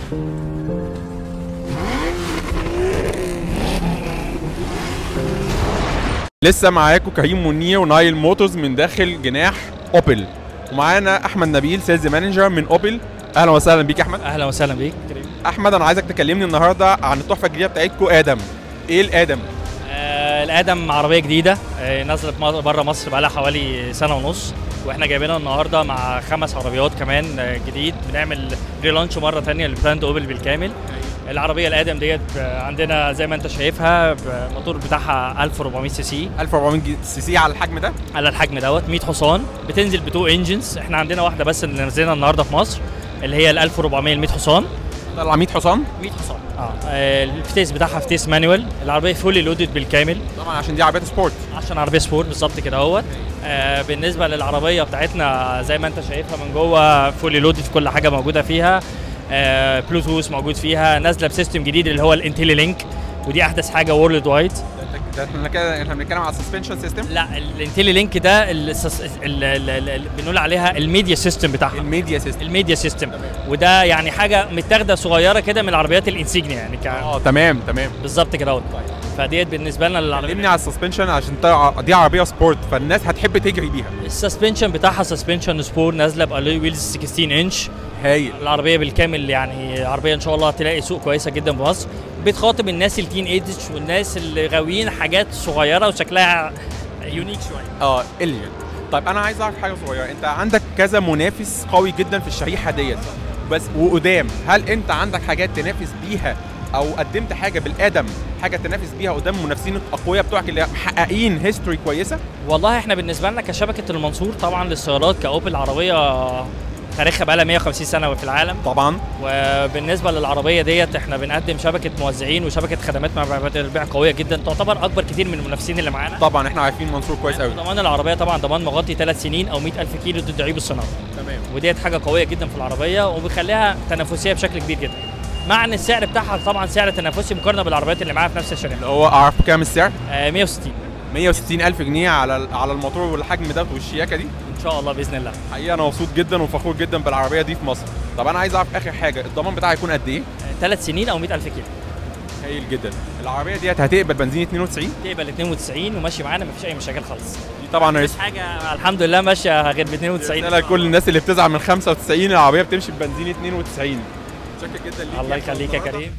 لسه معاكم كريم منير ونايل موتورز من داخل جناح اوبل، ومعانا احمد نبيل سيلز مانجر من اوبل. اهلا وسهلا بيك يا احمد. اهلا وسهلا بيك كريم. احمد، انا عايزك تكلمني النهارده عن التحفه الجديده بتاعتكم ادم. ايه الادم؟ الادم عربيه جديده نزلت بره مصر بقى لها حوالي سنه ونص، واحنا جايبينها النهارده مع 5 عربيات كمان جديد. بنعمل ريلانش مره ثانيه للبراند اوبل بالكامل. العربيه الادم ديت عندنا زي ما انت شايفها، الموتور بتاعها 1400 سي سي. 1400 سي سي على الحجم ده؟ على الحجم دوت 100 حصان، بتنزل بتو انجنز. احنا عندنا واحده بس اللي نزلنا النهارده في مصر، اللي هي ال 1400 ال 100 حصان. طلع 100 حصان؟ 100 حصان. الفتيس بتاعها فتيس مانوال. العربيه فولي لودد بالكامل، طبعا عشان دي عربيه سبورت. عشان عربيه سبورت بالظبط كده اهوت. بالنسبه للعربيه بتاعتنا زي ما انت شايفها من جوه فولي لودد، كل حاجه موجوده فيها. بلوتوث موجود فيها، نازله بسيستم جديد اللي هو الانتيلي لينك، ودي احدث حاجه وورلد وايد. ده احنا بنتكلم على السسبنشن سيستم؟ لا، الانتيلي لينك ده بنقول عليها الميديا سيستم بتاعها. الميديا سيستم وده يعني حاجه متاخده صغيره كده من العربيات الانسيجنيا يعني تمام بالظبط كده اهوت. فديت بالنسبه لنا للعربيه. كلمني على السسبنشن عشان دي عربيه سبورت فالناس هتحب تجري بيها. السسبنشن بتاعها سسبنشن سبور، نازله بالوي ويلز 16 انش. هايل. العربيه بالكامل يعني عربيه ان شاء الله هتلاقي سوق كويسه جدا في مصر، بتخاطب الناس التين ايدج والناس اللي غاويين حاجات صغيره وشكلها يونيك شويه. الين. طيب انا عايز اعرف حاجه صغيره، انت عندك كذا منافس قوي جدا في الشريحه ديت بس وقدام، هل انت عندك حاجات تنافس بيها او قدمت حاجه بالادم حاجه تنافس بيها قدام المنافسين الاقوياء بتوعك اللي محققين هيستوري كويسه؟ والله احنا بالنسبه لنا كشبكه المنصور طبعا للسيارات كاوبل، عربيه تاريخها بقى لها 150 سنه في العالم طبعا. وبالنسبه للعربيه ديت احنا بنقدم شبكه موزعين وشبكه خدمات مبيعات البيع قويه جدا، تعتبر اكبر كتير من المنافسين اللي معانا. طبعا احنا عارفين منصور كويس قوي. ضمان العربيه طبعا ضمان مغطي 3 سنين او 100,000 كيلو ضد عيوب الصناعه. تمام. وديت حاجه قويه جدا في العربيه وبيخليها تنافسيه بشكل كبير جدا، مع ان السعر بتاعها طبعا سعر تنافسي مقارنه بالعربيات اللي معاها في نفس الشركه. اللي هو اعرف كام السعر؟ 160 ألف جنيه على الموتور والحجم ده والشياكه دي ان شاء الله باذن الله. حقيقه انا مبسوط جدا وفخور جدا بالعربيه دي في مصر. طب انا عايز اعرف اخر حاجه، الضمان بتاعها هيكون قد ايه؟ 3 سنين او 100,000 كيلو. هايل جدا. العربيه ديت هتقبل بنزين 92؟ تقبل 92 وماشي معانا مفيش اي مشاكل خالص. دي طبعا مفيش حاجه الحمد لله ماشيه غير ب 92. رساله لكل الناس اللي بتزعل من 95، العربيه بتمشي ببنزين 92. شكرا جدا ليك. الله يخليك يا كريم.